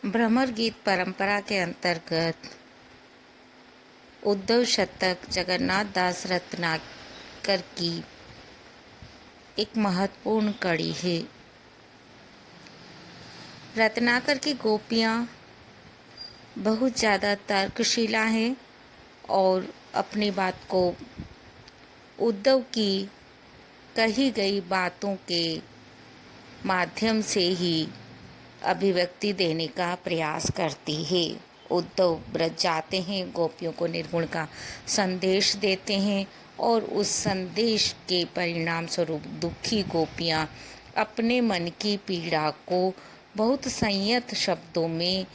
भ्रमर गीत परंपरा के अंतर्गत उद्धव शतक जगन्नाथ दास रत्नाकर की एक महत्वपूर्ण कड़ी है। रत्नाकर की गोपियाँ बहुत ज़्यादा तर्कशीला हैं और अपनी बात को उद्धव की कही गई बातों के माध्यम से ही अभिव्यक्ति देने का प्रयास करती है। उद्धव ब्रज जाते हैं, गोपियों को निर्गुण का संदेश देते हैं और उस संदेश के परिणाम स्वरूप दुखी गोपियाँ अपने मन की पीड़ा को बहुत संयत शब्दों में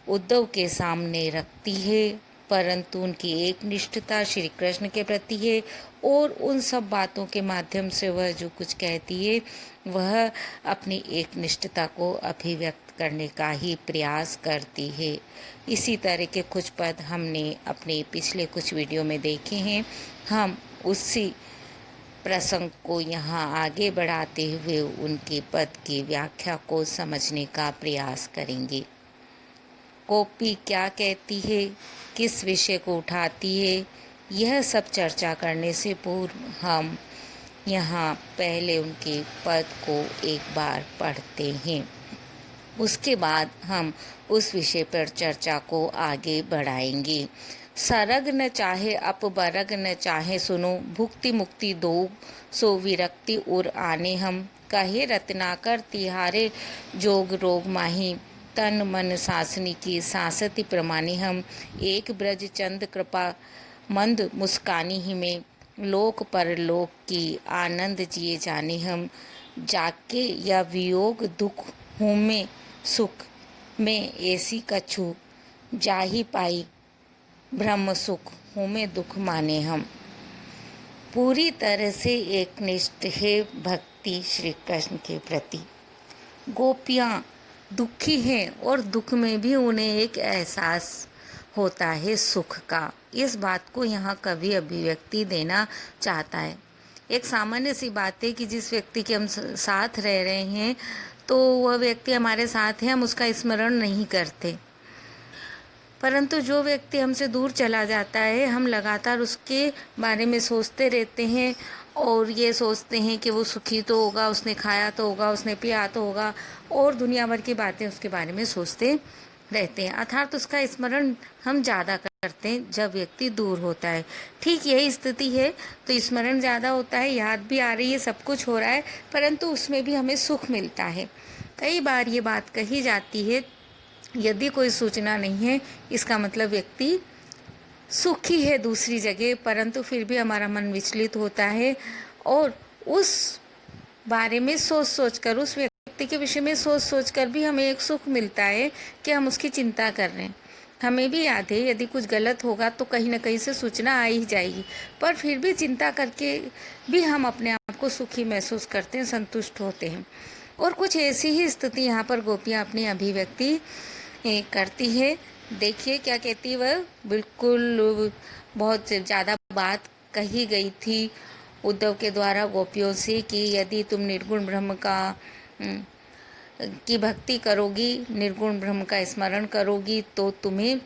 उद्धव के सामने रखती है, परंतु उनकी एक निष्ठता श्री कृष्ण के प्रति है और उन सब बातों के माध्यम से वह जो कुछ कहती है वह अपनी एक निष्ठता को अभिव्यक्त करने का ही प्रयास करती है। इसी तरह के कुछ पद हमने अपने पिछले कुछ वीडियो में देखे हैं। हम उसी प्रसंग को यहाँ आगे बढ़ाते हुए उनके पद की व्याख्या को समझने का प्रयास करेंगे। गोपी क्या कहती है, किस विषय को उठाती है, यह सब चर्चा करने से पूर्व हम यहाँ पहले उनके पद को एक बार पढ़ते हैं। उसके बाद हम उस विषय पर चर्चा को आगे बढ़ाएंगे। सरग न चाहे अपबरग न चाहे सुनो, भुक्ति मुक्ति दो सो विरक्ति उर आने हम। कहे रत्नाकर तिहारे जोग रोग माही, तन मन सासनी की सांसति प्रमाणी हम। एक ब्रज चंद कृपा मंद मुस्कानी ही में, लोक परलोक की आनंद जिए जाने हम। जाके या वियोग दुख हूँ में सुख में ऐसी कछु, जाही पाई ब्रह्म सुख हूँ में दुख माने हम। पूरी तरह से एक निष्ठ है भक्ति श्री कृष्ण के प्रति। गोपियाँ दुखी हैं और दुख में भी उन्हें एक एहसास होता है सुख का। इस बात को यहाँ कवि अभिव्यक्ति देना चाहता है। एक सामान्य सी बात है कि जिस व्यक्ति के हम साथ रह रहे हैं तो वह व्यक्ति हमारे साथ है, हम उसका स्मरण नहीं करते, परंतु जो व्यक्ति हमसे दूर चला जाता है हम लगातार उसके बारे में सोचते रहते हैं और ये सोचते हैं कि वो सुखी तो होगा, उसने खाया तो होगा, उसने पिया तो होगा, और दुनिया भर की बातें उसके बारे में सोचते रहते हैं। अर्थात उसका स्मरण हम ज़्यादा करते हैं जब व्यक्ति दूर होता है। ठीक यही स्थिति है, तो स्मरण ज़्यादा होता है, याद भी आ रही है, सब कुछ हो रहा है, परंतु उसमें भी हमें सुख मिलता है। कई बार ये बात कही जाती है, यदि कोई सूचना नहीं है इसका मतलब व्यक्ति सुखी है दूसरी जगह, परंतु फिर भी हमारा मन विचलित होता है और उस बारे में सोच कर, उस व्यक्ति के विषय में सोच कर भी हमें एक सुख मिलता है कि हम उसकी चिंता कर रहे हैं। हमें भी याद है यदि कुछ गलत होगा तो कहीं ना कहीं से सूचना आ ही जाएगी, पर फिर भी चिंता करके भी हम अपने आप को सुखी महसूस करते हैं, संतुष्ट होते हैं। और कुछ ऐसी ही स्थिति यहाँ पर गोपियाँ अपनी अभिव्यक्ति करती है। देखिए क्या कहती है वह। बिल्कुल बहुत ज़्यादा बात कही गई थी उद्धव के द्वारा गोपियों से कि यदि तुम निर्गुण ब्रह्म की भक्ति करोगी, निर्गुण ब्रह्म का स्मरण करोगी तो तुम्हें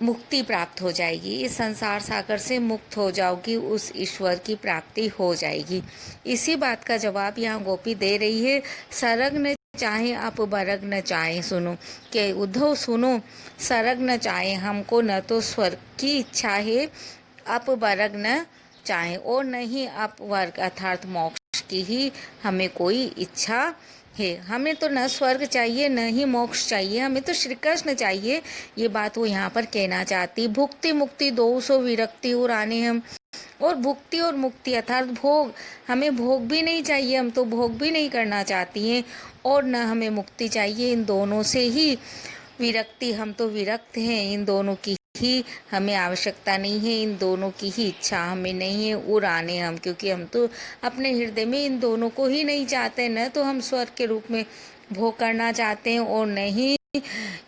मुक्ति प्राप्त हो जाएगी, इस संसार सागर से मुक्त हो जाओगी, उस ईश्वर की प्राप्ति हो जाएगी। इसी बात का जवाब यहाँ गोपी दे रही है। सरग न चाहे आप बरग न चाहे सुनो, कि उद्धव सुनो, सरग न चाहे हमको, न तो स्वर्ग की इच्छा है, आप बरग न चाहे, और नहीं आप वर्ग अर्थात मोक्ष की ही हमें कोई इच्छा है। हमें तो न स्वर्ग चाहिए न ही मोक्ष चाहिए, हमें तो श्री कृष्ण चाहिए। ये बात वो यहाँ पर कहना चाहती। भुक्ति मुक्ति दो सो विरक्ति और आने हम, और भुक्ति और मुक्ति अर्थात भोग, हमें भोग भी नहीं चाहिए, हम तो भोग भी नहीं करना चाहती हैं, और न हमें मुक्ति चाहिए। इन दोनों से ही विरक्ति, हम तो विरक्त हैं, इन दोनों की ही हमें आवश्यकता नहीं है, इन दोनों की ही इच्छा हमें नहीं है। और आने हम, क्योंकि हम तो अपने हृदय में इन दोनों को ही नहीं चाहते, न तो हम स्वर्ग के रूप में भोग करना चाहते हैं और न ही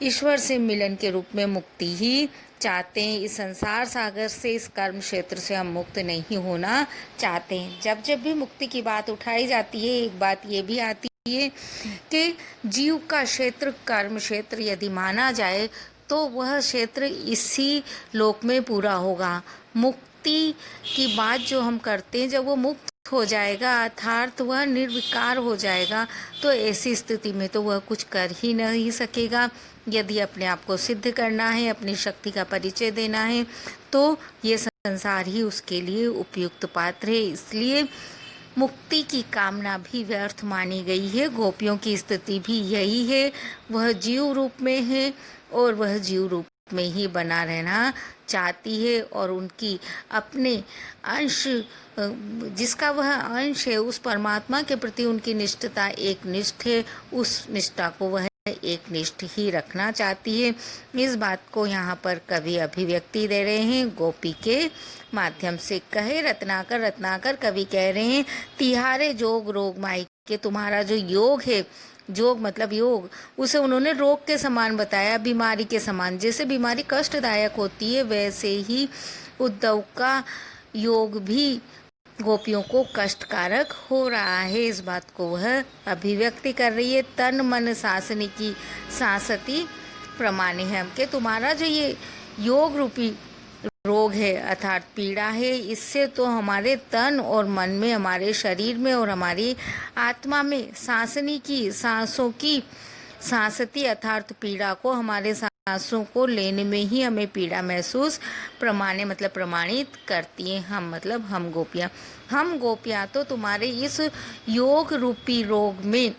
ईश्वर से मिलन के रूप में मुक्ति ही चाहते हैं। इस संसार सागर से, इस कर्म क्षेत्र से हम मुक्त नहीं होना चाहते हैं। जब जब भी मुक्ति की बात उठाई जाती है एक बात ये भी आती कि जीव का क्षेत्र, कर्म क्षेत्र यदि माना जाए तो वह क्षेत्र इसी लोक में पूरा होगा। मुक्ति की बात जो हम करते हैं, जब वो मुक्त हो जाएगा अर्थात वह निर्विकार हो जाएगा, तो ऐसी स्थिति में तो वह कुछ कर ही नहीं सकेगा। यदि अपने आप को सिद्ध करना है, अपनी शक्ति का परिचय देना है, तो ये संसार ही उसके लिए उपयुक्त पात्र है। इसलिए मुक्ति की कामना भी व्यर्थ मानी गई है। गोपियों की स्थिति भी यही है, वह जीव रूप में है और वह जीव रूप में ही बना रहना चाहती है, और उनकी अपने अंश, जिसका वह अंश है, उस परमात्मा के प्रति उनकी निष्ठता एक निष्ठ है, उस निष्ठा को वह एक निष्ठ ही रखना चाहती है। इस बात को यहाँ पर कवि अभिव्यक्ति दे रहे हैं गोपी के माध्यम से। कहे रत्नाकर, रत्नाकर कवि कह रहे हैं, तिहारे जोग रोग माई के, तुम्हारा जो योग है, जोग मतलब योग, उसे उन्होंने रोग के समान बताया, बीमारी के समान। जैसे बीमारी कष्टदायक होती है, वैसे ही उद्धव का योग भी गोपियों को कष्टकारक हो रहा है। इस बात को वह अभिव्यक्ति कर रही है। तन मन सासनी की सांसती प्रमाणे है, कि तुम्हारा जो ये योग रूपी रोग है अर्थात पीड़ा है, इससे तो हमारे तन और मन में, हमारे शरीर में और हमारी आत्मा में सांसनी की, सांसों की सांसती अर्थात पीड़ा को, हमारे सांसों को लेने में ही हमें पीड़ा महसूस प्रमाणे मतलब प्रमाणित करती हैं। हम मतलब हम गोपियाँ तो तुम्हारे इस योग रूपी रोग में,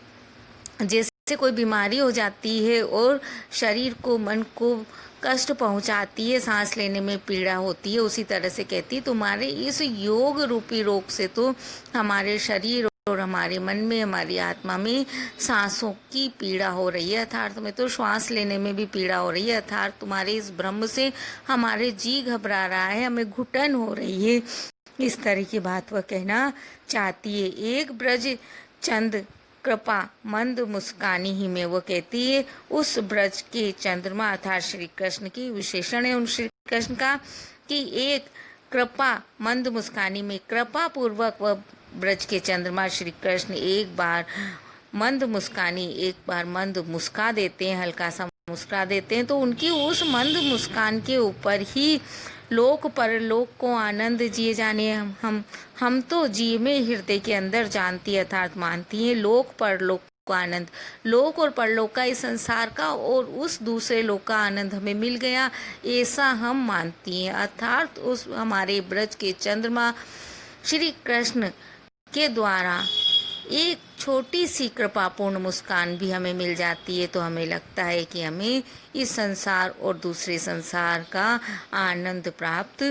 जैसे कोई बीमारी हो जाती है और शरीर को, मन को कष्ट पहुंचाती है, सांस लेने में पीड़ा होती है, उसी तरह से कहती है तुम्हारे इस योग रूपी रोग से तो हमारे शरीर और हमारे मन में, हमारी आत्मा में सांसों की पीड़ा हो रही है, अर्थात में तो श्वास लेने में भी पीड़ा हो रही है, अर्थात तुम्हारे इस ब्रह्म से हमारे जी घबरा रहा है, हमें घुटन हो रही है। इस तरह की बात वह कहना चाहती है। एक ब्रज चंद कृपा मंद मुस्कानी ही में, वो कहती है उस ब्रज के चंद्रमा अर्थात श्री कृष्ण की विशेषण है उन श्री कृष्ण का, कि एक कृपा मंद मुस्कानी में, कृपा पूर्वक वह ब्रज के चंद्रमा श्री कृष्ण एक बार मंद मुस्कानी, एक बार मंद मुस्का देते हैं, हल्का सा मुस्कुरा देते हैं, तो उनकी उस मंद मुस्कान के ऊपर ही लोक परलोक को आनंद जिए जाने हम तो जी में हृदय के अंदर जानती अर्थात मानती हैं लोक परलोक को आनंद, लोक और परलोक का, इस संसार का और उस दूसरे लोक का आनंद हमें मिल गया, ऐसा हम मानती हैं। अर्थात उस हमारे ब्रज के चंद्रमा श्री कृष्ण के द्वारा एक छोटी सी कृपापूर्ण मुस्कान भी हमें मिल जाती है, तो हमें लगता है कि हमें इस संसार और दूसरे संसार का आनंद प्राप्त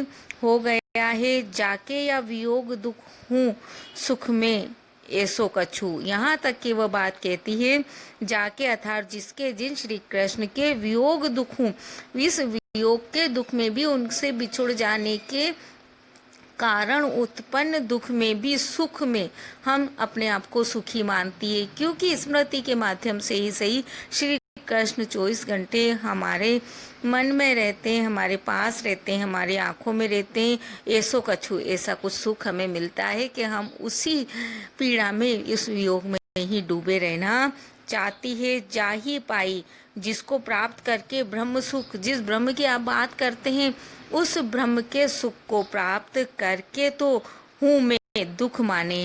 हो गया है। जाके या वियोग दुख हूँ सुख में ऐसो कछु, यहाँ तक कि वह बात कहती है जाके अर्थात जिसके, जिन श्री कृष्ण के वियोग दुख हूँ, इस वियोग के दुख में भी, उनसे बिछुड़ जाने के कारण उत्पन्न दुख में भी सुख में हम अपने आप को सुखी मानती है, क्योंकि स्मृति के माध्यम से ही सही श्री कृष्ण 24 घंटे हमारे मन में रहते हैं, हमारे पास रहते हैं, हमारी आंखों में रहते हैं। ऐसो कछु, ऐसा कुछ सुख हमें मिलता है कि हम उसी पीड़ा में, इस वियोग में ही डूबे रहना चाहती है। जा ही पाई जिसको प्राप्त करके ब्रह्म सुख, जिस ब्रह्म की आप बात करते हैं, उस ब्रह्म के सुख को प्राप्त करके तो हूँ मैं दुख माने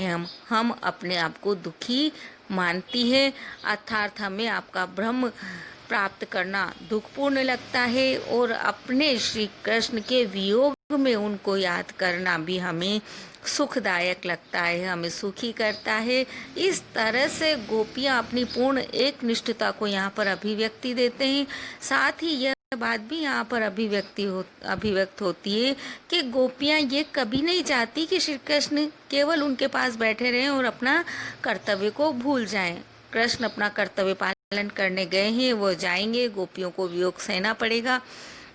हम अपने आप को दुखी मानती है, अर्थात हमें आपका ब्रह्म प्राप्त करना दुखपूर्ण लगता है, और अपने श्री कृष्ण के वियोग में उनको याद करना भी हमें सुखदायक लगता है, हमें सुखी करता है। इस तरह से गोपियाँ अपनी पूर्ण एक निष्ठता को यहाँ पर अभिव्यक्ति देते हैं। साथ ही यह बात भी यहाँ पर अभिव्यक्त होती है कि गोपियाँ ये कभी नहीं चाहती कि श्री कृष्ण केवल उनके पास बैठे रहें और अपना कर्तव्य को भूल जाएं। कृष्ण अपना कर्तव्य पालन करने गए हैं, वो जाएंगे, गोपियों को वियोग सहना पड़ेगा।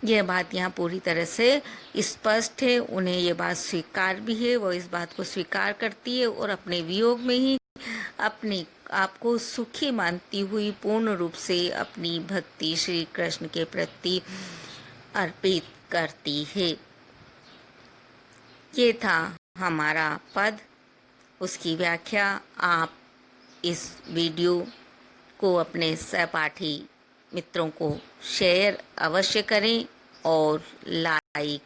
यह बात यहाँ पूरी तरह से स्पष्ट है, उन्हें ये बात स्वीकार भी है, वो इस बात को स्वीकार करती है और अपने वियोग में ही अपने आपको सुखी मानती हुई पूर्ण रूप से अपनी भक्ति श्री कृष्ण के प्रति अर्पित करती है। ये था हमारा पद, उसकी व्याख्या आप इस वीडियो को अपने सहपाठी मित्रों को शेयर अवश्य करें और लाइक